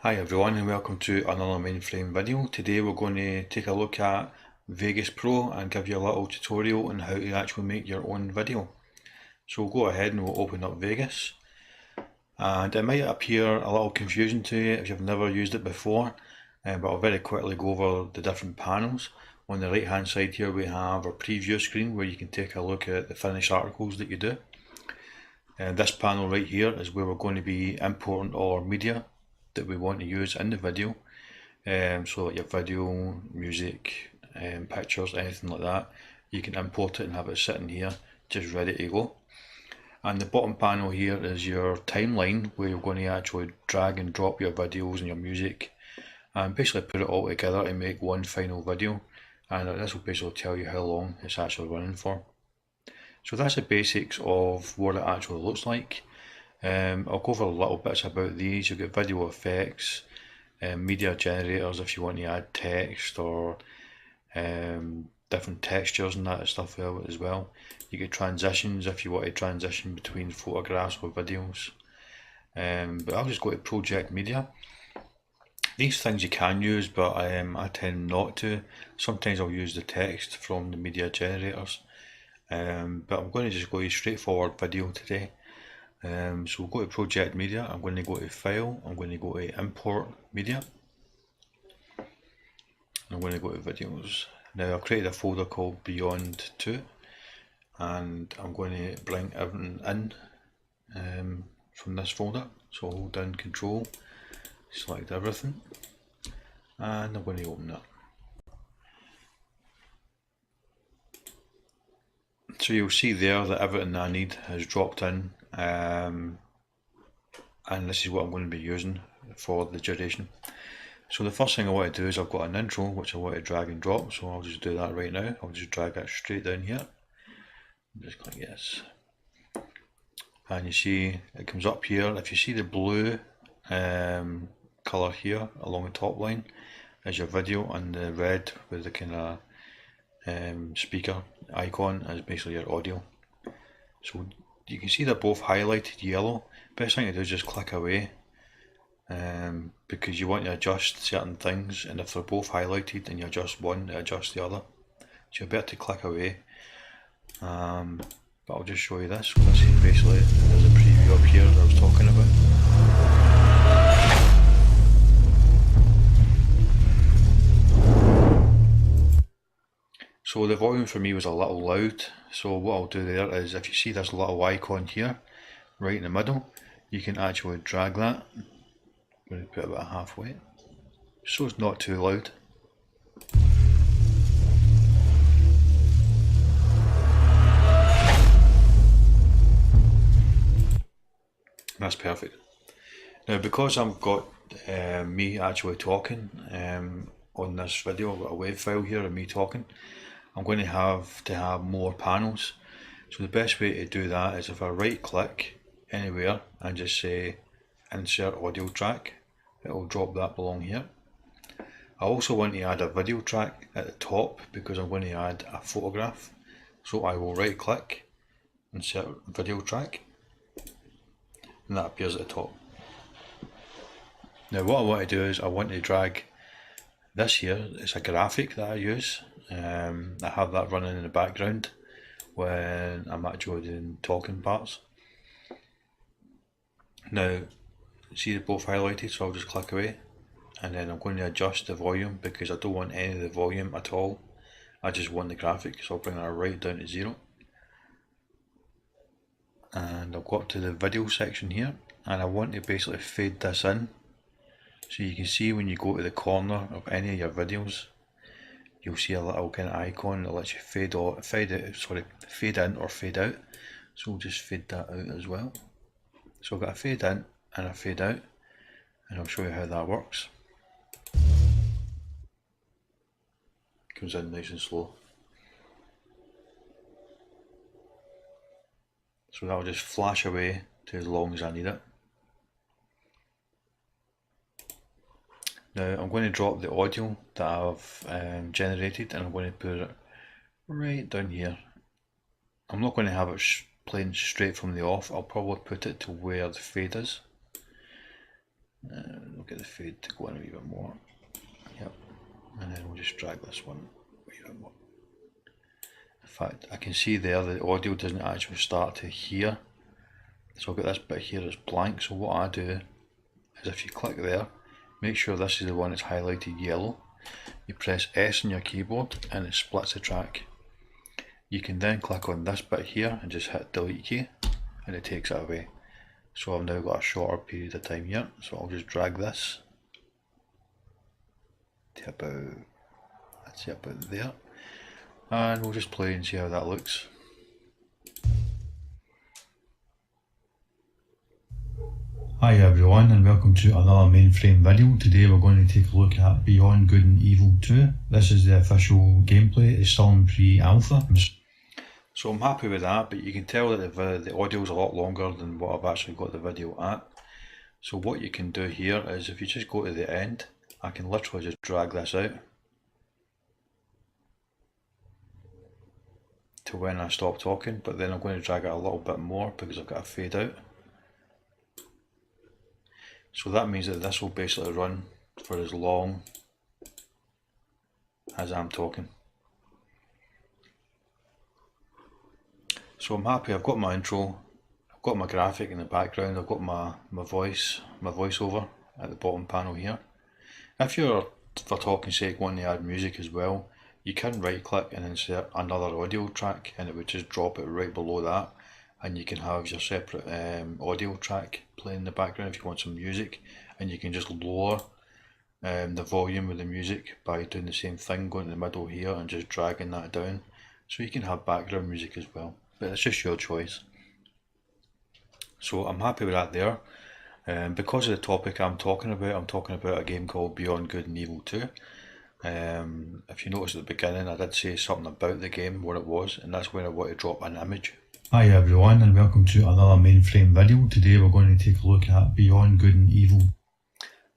Hi everyone and welcome to another mainframe video. Today we're going to take a look at Vegas Pro and give you a little tutorial on how to actually make your own video. So we'll go ahead and we'll open up Vegas, and it might appear a little confusing to you if you've never used it before, but I'll very quickly go over the different panels. On the right hand side here we have our preview screen where you can take a look at the finished articles that you do. And this panel right here is where we're going to be importing all our media that we want to use in the video. So like your video, music, pictures, anything like that, you can import it and have it sitting here just ready to go. And the bottom panel here is your timeline where you're going to actually drag and drop your videos and your music and basically put it all together to make one final video, and this will basically tell you how long it's actually running for. So that's the basics of what it actually looks like. I'll go over little bits about these. You've got video effects, media generators if you want to add text or different textures and that stuff as well. You get transitions if you want to transition between photographs or videos. But I'll just go to project media. These things you can use, but I tend not to. Sometimes I'll use the text from the media generators, but I'm going to just go to straightforward video today. So we'll go to project media. I'm going to go to file, I'm going to go to import media, I'm going to go to videos. Now I've created a folder called Beyond 2 and I'm going to bring everything in from this folder. So hold down Control, select everything, and I'm going to open that. So you'll see there that everything I need has dropped in, and this is what I'm going to be using for the duration. So the first thing I want to do is I've got an intro which I want to drag and drop, so I'll just do that right now. I'll just drag it straight down here, just click yes, and you see it comes up here. If you see the blue colour here along the top line is your video, and the red with the kind of speaker icon is basically your audio. So you can see they're both highlighted yellow. Best thing to do is just click away, because you want to adjust certain things, and if they're both highlighted and you adjust one, it adjusts the other. So you're better to click away. But I'll just show you this. So this is basically, there's a preview up here that I was talking about. So the volume for me was a little loud, so what I'll do there is, if you see this little icon here, right in the middle, you can actually drag that. I'm going to put it about halfway, so it's not too loud. That's perfect. Now because I've got me actually talking on this video, I've got a WAV file here of me talking, I'm going to have more panels. So the best way to do that is if I right click anywhere and just say insert audio track, it will drop that along here. I also want to add a video track at the top because I'm going to add a photograph. So I will right click, insert video track, and that appears at the top. Now what I want to do is I want to drag this here. It's a graphic that I use. I have that running in the background when I'm actually doing talking parts. Now see they're both highlighted, so I'll just click away, and then I'm going to adjust the volume because I don't want any of the volume at all. I just want the graphic, so I'll bring that right down to 0. And I'll go up to the video section here, and I want to basically fade this in. So you can see when you go to the corner of any of your videos, you'll see a little kind of icon that lets you fade in or fade out. So we'll just fade that out as well. So I've got a fade in and a fade out, and I'll show you how that works. Comes in nice and slow. So that'll just flash away to as long as I need it. Now I'm going to drop the audio that I've generated, and I'm going to put it right down here. I'm not going to have it playing straight from the off. I'll probably put it to where the fade is. We'll get the fade to go in a wee bit more. Yep, and then we'll just drag this one a wee bit more. In fact, I can see there the audio doesn't actually start to here. So I've got this bit here that's blank. So what I do is if you click there, make sure this is the one that's highlighted yellow. You press S on your keyboard and it splits the track. You can then click on this bit here and just hit delete key and it takes it away. So I've now got a shorter period of time here. So I'll just drag this to about, let's say about there. And we'll just play and see how that looks. Hi everyone and welcome to another mainframe video. Today we're going to take a look at Beyond Good and Evil 2. This is the official gameplay, it's still in pre-alpha. So I'm happy with that, but you can tell that the audio is a lot longer than what I've actually got the video at. So what you can do here is if you just go to the end, I can literally just drag this out to when I stop talking, but then I'm going to drag it a little bit more because I've got a fade out. So that means that this will basically run for as long as I'm talking. So I'm happy, I've got my intro, I've got my graphic in the background, I've got my voiceover at the bottom panel here. If you're, for talking sake, wanting to add music as well, you can right click and insert another audio track and it would just drop it right below that, and you can have your separate audio track playing in the background if you want some music, and you can just lower the volume of the music by doing the same thing, going to the middle here and just dragging that down. So you can have background music as well, but it's just your choice. So I'm happy with that there. Because of the topic I'm talking about a game called Beyond Good and Evil 2. If you notice at the beginning I did say something about the game, what it was, and that's where I want to drop an image. Hi everyone and welcome to another mainframe video. Today we're going to take a look at Beyond Good and Evil.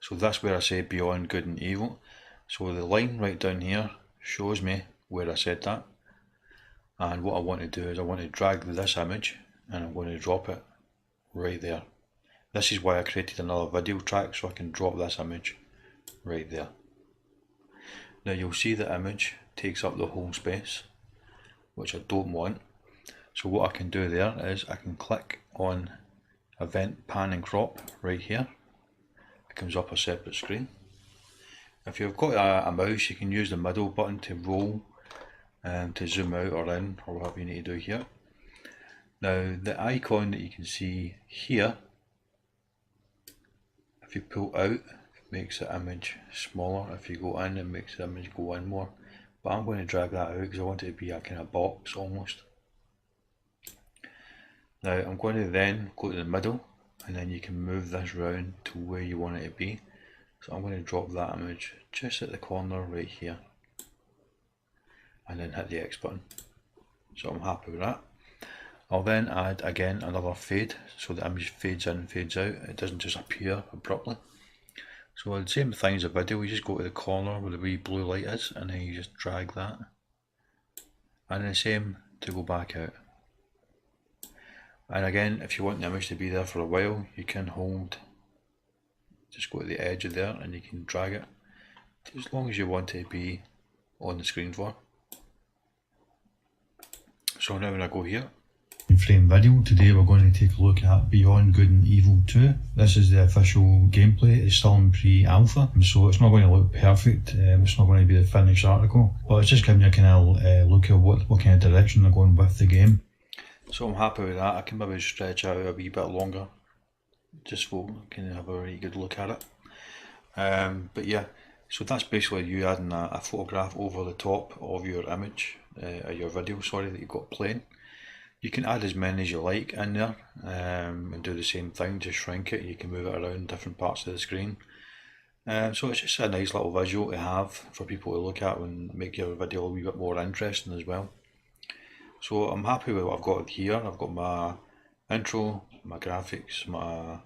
So that's where I say Beyond Good and Evil. So the line right down here shows me where I said that. And what I want to do is I want to drag this image and I'm going to drop it right there. This is why I created another video track, so I can drop this image right there. Now you'll see the image takes up the whole space, which I don't want. So what I can do there is I can click on Event Pan and Crop right here. It comes up a separate screen. If you've got a mouse, you can use the middle button to roll and to zoom out or in, or whatever you need to do here. Now the icon that you can see here, if you pull out, it makes the image smaller. If you go in, it makes the image go in more. But I'm going to drag that out because I want it to be a kind of box almost. Now I'm going to then go to the middle and then you can move this round to where you want it to be. So I'm going to drop that image just at the corner right here and then hit the X button. So I'm happy with that. I'll then add again another fade so the image fades in, fades out, it doesn't just appear abruptly. So the same thing as a video, you just go to the corner where the wee blue light is and then you just drag that. And then the same to go back out. And again, if you want the image to be there for a while, you can hold, just go to the edge of there and you can drag it as long as you want it to be on the screen for. So now when I go here, frame video, today we're going to take a look at Beyond Good and Evil 2. This is the official gameplay, it's still in pre-alpha, so it's not going to look perfect, it's not going to be the finished article, but it's just giving you a kind of look at what kind of direction they're going with the game. So I'm happy with that. I can maybe stretch out a wee bit longer, just so I can have a really good look at it. But yeah, so that's basically you adding a photograph over the top of your image, your video, sorry, that you've got playing. You can add as many as you like in there and do the same thing, just shrink it. You can move it around different parts of the screen. So it's just a nice little visual to have for people to look at and make your video a wee bit more interesting as well. So I'm happy with what I've got here. I've got my intro, my graphics, my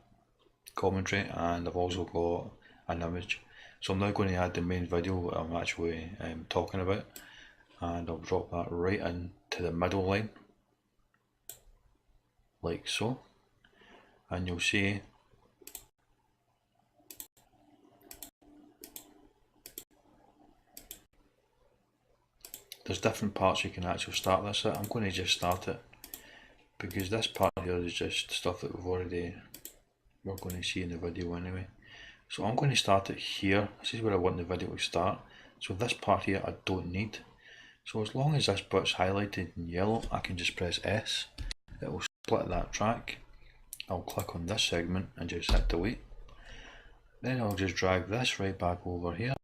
commentary, and I've also got an image. So I'm now going to add the main video that I'm actually talking about, and I'll drop that right into the middle line, like so, and you'll see there's different parts you can actually start this at. I'm going to just start it because this part here is just stuff that we're going to see in the video anyway. So I'm going to start it here. This is where I want the video to start. So this part here I don't need. So as long as this bit's highlighted in yellow, I can just press S. It will split that track. I'll click on this segment and just hit delete. Then I'll just drag this right back over here,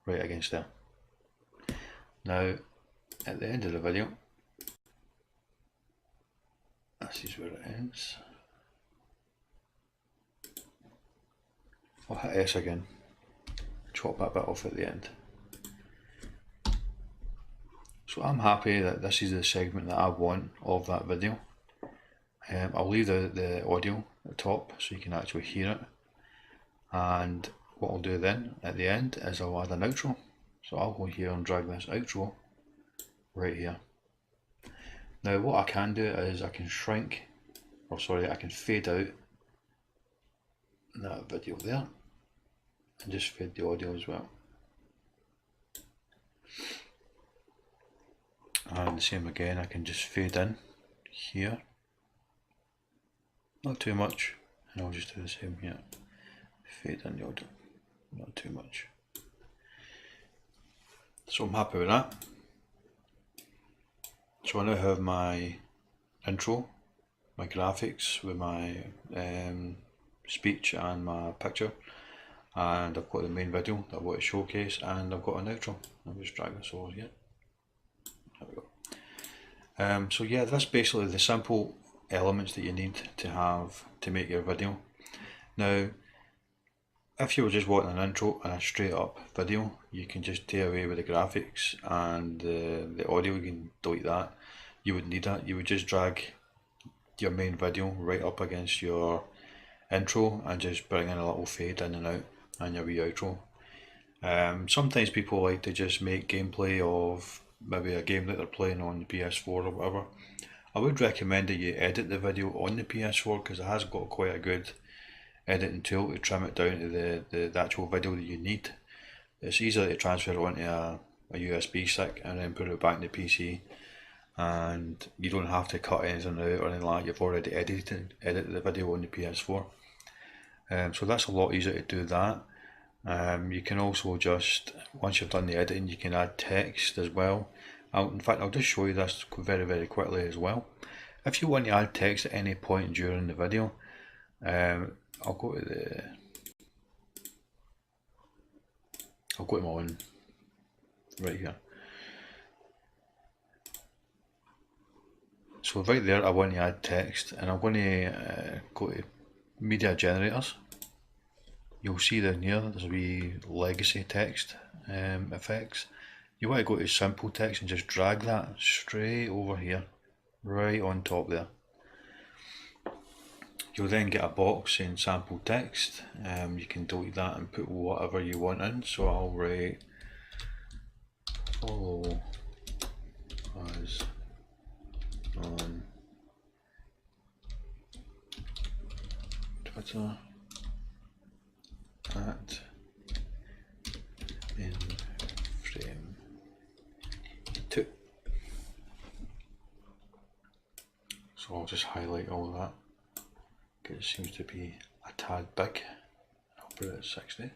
right against there. Now, at the end of the video, this is where it ends. I'll hit S again, chop that bit off at the end. So I'm happy that this is the segment that I want of that video. I'll leave the audio at the top so you can actually hear it. And what I'll do then at the end is I'll add an outro. So I'll go here and drag this outro right here. Now what I can do is I can shrink, or sorry, I can fade out that video there and just fade the audio as well. And the same again, I can just fade in here, not too much, and I'll just do the same here, fade in the audio, not too much. So I'm happy with that. So I now have my intro, my graphics with my speech and my picture, and I've got the main video that I want to showcase, and I've got an outro. I'll just drag this over here. There we go. So yeah, that's basically the simple elements that you need to have to make your video. Now, if you were just wanting an intro and a straight up video, you can just do away with the graphics and the audio. You can delete that. You wouldn't need that. You would just drag your main video right up against your intro and just bring in a little fade in and out and your wee outro. Sometimes people like to just make gameplay of maybe a game that they're playing on the PS4 or whatever. I would recommend that you edit the video on the PS4 because it has got quite a good editing tool to trim it down to the actual video that you need. It's easy to transfer it onto a USB stick and then put it back in the PC, and you don't have to cut anything out or anything like that. You've already edited the video on the PS4. So that's a lot easier to do that. You can also just, once you've done the editing, you can add text as well. In fact, I'll just show you this very quickly as well. If you want to add text at any point during the video, I'll go to my own right here. So right there, I want to add text, and I'm going to go to media generators. You'll see down here there's a wee legacy text effects. You want to go to simple text and just drag that straight over here, right on top there. You'll then get a box saying sample text. You can delete that and put whatever you want in. So I'll write follow us on Twitter at InFrame2. So I'll just highlight all of that because it seems to be a tad big. I'll put it at 60.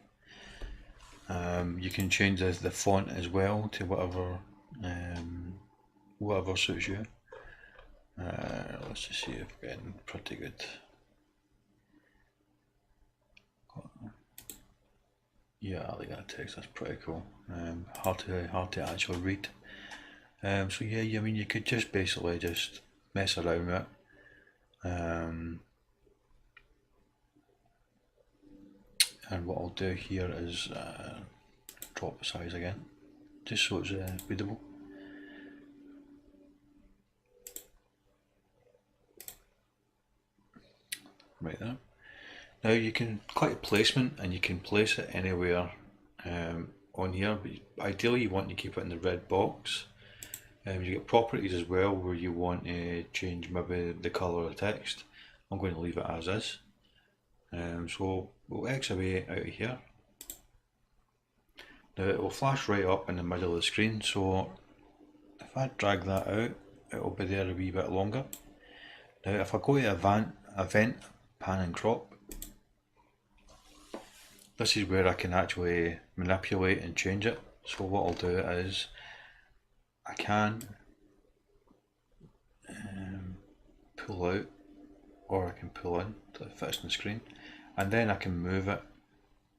You can change the font as well to whatever suits you. Let's just see if we're getting pretty good. Yeah, I like that text. That's pretty cool. Hard to actually read. So yeah, I mean, you could just basically just mess around with it. And what I'll do here is drop the size again, just so it's readable. Right there. Now you can click placement and you can place it anywhere on here, but ideally you want to keep it in the red box. You get properties as well where you want to change maybe the colour of the text. I'm going to leave it as is. So we'll X away out of here. Now it will flash right up in the middle of the screen, so if I drag that out, it will be there a wee bit longer. Now if I go to event, pan and crop, this is where I can actually manipulate and change it. So what I'll do is I can pull out, or I can pull in so it fits on the screen, and then I can move it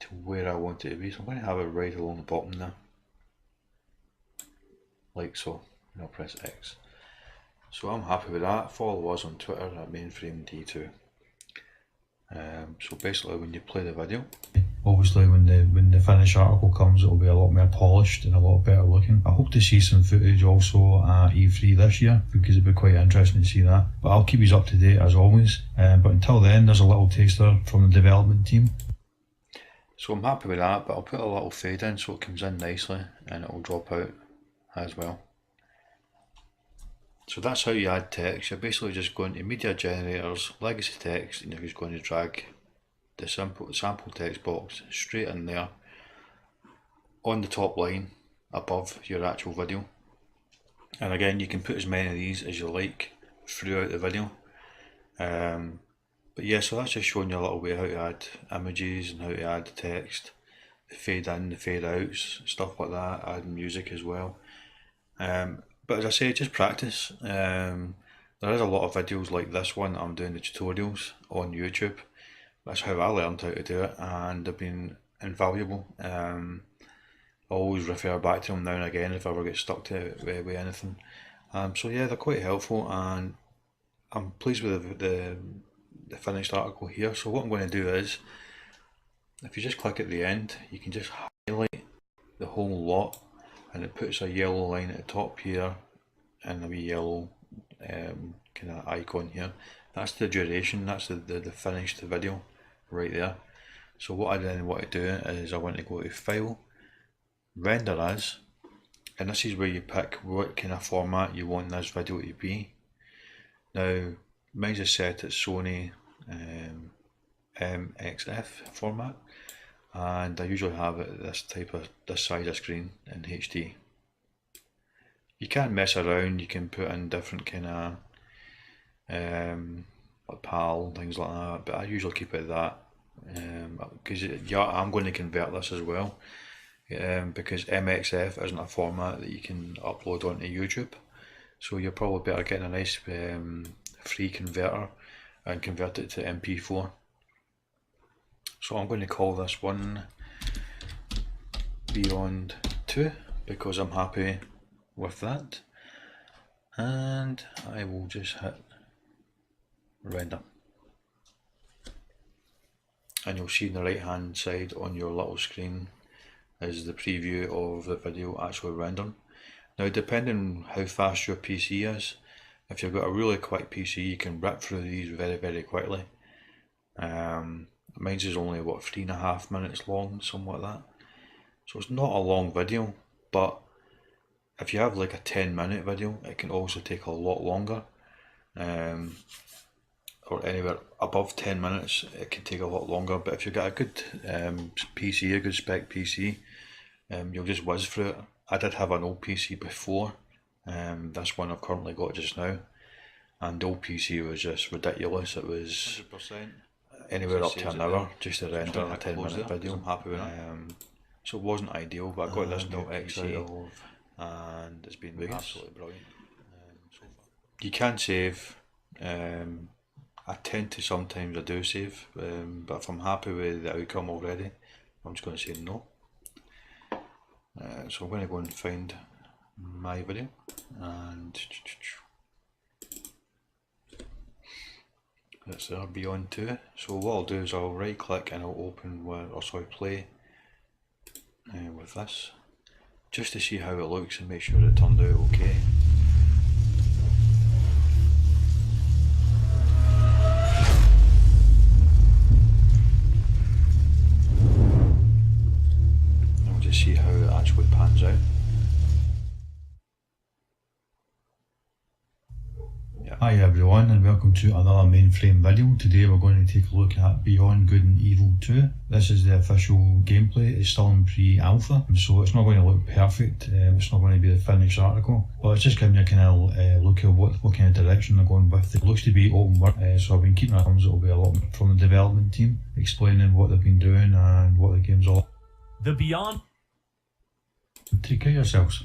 to where I want it to be. So I'm going to have it right along the bottom there, like so, and I'll press X. So I'm happy with that. Follow us on Twitter at MainframeD2. So basically when you play the video, obviously when the finished article comes, it'll be a lot more polished and a lot better looking. I hope to see some footage also at E3 this year, because it'd be quite interesting to see that. But I'll keep you up to date as always. But until then, there's a little taster from the development team. So I'm happy with that, but I'll put a little fade in so it comes in nicely and it'll drop out as well. So that's how you add text. You're basically just going to media generators, legacy text, and you're just going to drag the sample text box straight in there on the top line above your actual video. And again, you can put as many of these as you like throughout the video. But yeah, so that's just showing you a little way how to add images and how to add text, the fade in, the fade outs, stuff like that, add music as well. But as I say, just practice. There is a lot of videos like this one. I'm doing the tutorials on YouTube. That's how I learned how to do it, and they've been invaluable. I always refer back to them now and again if I ever get stuck with anything. So yeah, they're quite helpful, and I'm pleased with the finished article here. So what I'm going to do is, if you just click at the end, you can just highlight the whole lot, and it puts a yellow line at the top here and a wee yellow kind of icon here. That's the duration, that's the finished video right there. So what I then want to do is I want to go to File, Render As, and this is where you pick what kind of format you want this video to be. Now mine's is set at Sony MXF format, and I usually have it this size of screen in HD. You can mess around, you can put in different kind of like PAL, things like that, but I usually keep it at that, because I'm going to convert this as well, because MXF isn't a format that you can upload onto YouTube, so you're probably better getting a nice free converter and convert it to MP4. So I'm going to call this one Beyond 2 because I'm happy with that, and I will just hit render, and you'll see on the right hand side on your little screen is the preview of the video actually rendering. Now depending on how fast your PC is, if you've got a really quick PC you can rip through these very quickly. Mine's is only what, 3.5 minutes long, something like that, so it's not a long video. But if you have like a 10-minute video, it can also take a lot longer, or anywhere above 10 minutes it can take a lot longer. But if you've got a good PC, a good spec PC, you'll just whiz through it. I did have an old PC before, this one I've currently got just now, and the old PC was just ridiculous. It was 100%. Anywhere up to an hour just to render a 10-minute video. I'm happy with that. So it wasn't ideal, but I got this new X out of, and it's been absolutely brilliant so far. You can save. I tend to sometimes I do save, but if I'm happy with the outcome already, I'm just going to say no. So I'm going to go and find my video, and it's there, Beyond 2. So what I'll do is I'll right click and I'll open play with this, just to see how it looks and make sure it turned out okay. I'll just see how it actually pans out. Yeah, Hi everyone and welcome to another mainframe video. Today we're going to take a look at Beyond Good and Evil 2. This is the official gameplay. It's still in pre-alpha, so it's not going to look perfect. It's not going to be the finished article, but it's just giving you a kind of look at what kind of direction they're going with. It looks to be open world, so I've been keeping our thumbs. It'll be a lot from the development team explaining what they've been doing and what the game's all. The Beyond. Take care of yourselves.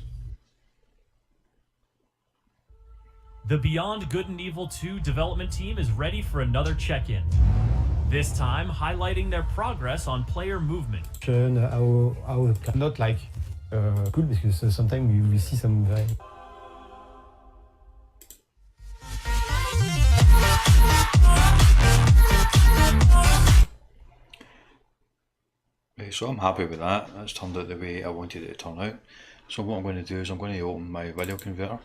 The Beyond Good and Evil 2 development team is ready for another check-in. This time, highlighting their progress on player movement. How not like cool, because sometimes we see some very... So I'm happy with that. That's turned out the way I wanted it to turn out. So what I'm going to do is I'm going to open my video converter.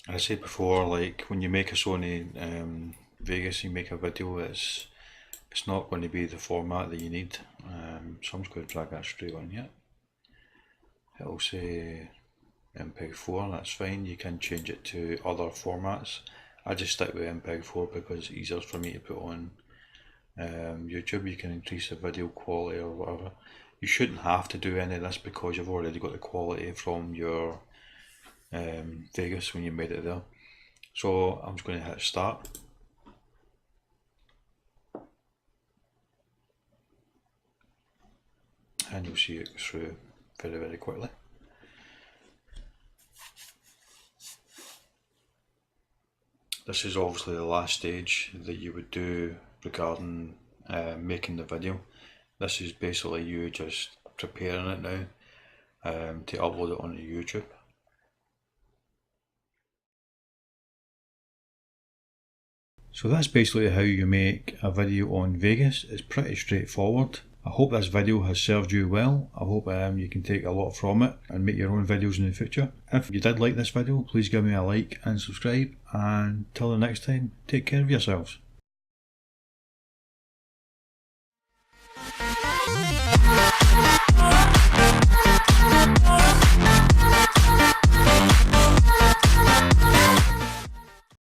As I said before, like when you make a Sony Vegas, you make a video, it's not going to be the format that you need. So I'm just going to drag that straight on here. It'll say MPEG-4, that's fine. You can change it to other formats. I just stick with MPEG-4 because it's easier for me to put on YouTube. You can increase the video quality or whatever. You shouldn't have to do any of this because you've already got the quality from your Vegas when you made it there. So I'm just going to hit start. And you'll see it through very quickly. This is obviously the last stage that you would do regarding making the video. This is basically you just preparing it now to upload it onto YouTube. So that's basically how you make a video on Vegas. It's pretty straightforward. I hope this video has served you well. I hope you can take a lot from it and make your own videos in the future. If you did like this video, please give me a like and subscribe, and till the next time, take care of yourselves.